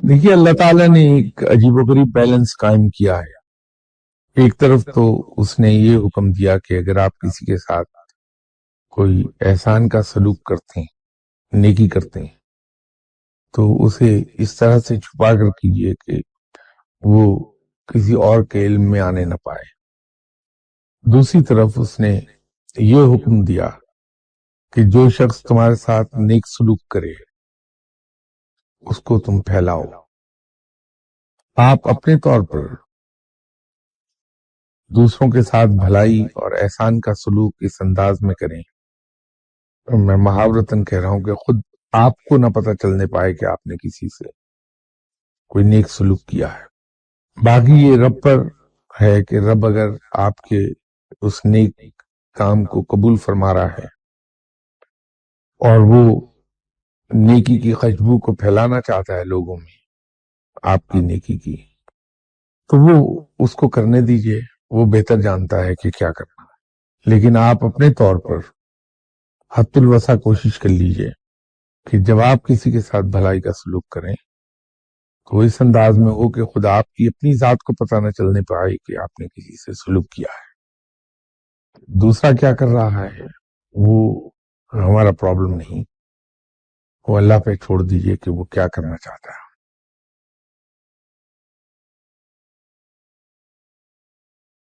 دیکھیے اللہ تعالیٰ نے ایک عجیب و غریب بیلنس قائم کیا ہے۔ ایک طرف تو اس نے یہ حکم دیا کہ اگر آپ کسی کے ساتھ کوئی احسان کا سلوک کرتے ہیں، نیکی کرتے ہیں، تو اسے اس طرح سے چھپا کر کیجئے کہ وہ کسی اور کے علم میں آنے نہ پائے۔ دوسری طرف اس نے یہ حکم دیا کہ جو شخص تمہارے ساتھ نیک سلوک کرے اس کو تم پھیلاؤ۔ آپ اپنے طور پر دوسروں کے ساتھ بھلائی اور احسان کا سلوک اس انداز میں کریں، میں محاورتاً کہہ رہا ہوں کہ خود آپ کو نہ پتہ چلنے پائے کہ آپ نے کسی سے کوئی نیک سلوک کیا ہے۔ باقی یہ رب پر ہے کہ رب اگر آپ کے اس نیک کام کو قبول فرما رہا ہے اور وہ نیکی کی خوشبو کو پھیلانا چاہتا ہے لوگوں میں، آپ کی نیکی کی، تو وہ اس کو کرنے دیجئے، وہ بہتر جانتا ہے کہ کیا کرنا ہے۔ لیکن آپ اپنے طور پر حد الوسع کوشش کر لیجئے کہ جب آپ کسی کے ساتھ بھلائی کا سلوک کریں تو اس انداز میں ہو کہ خود آپ کی اپنی ذات کو پتہ نہ چلنے پائے کہ آپ نے کسی سے سلوک کیا ہے۔ دوسرا کیا کر رہا ہے وہ ہمارا پرابلم نہیں، وہ اللہ پہ چھوڑ دیجئے کہ وہ کیا کرنا چاہتا ہے۔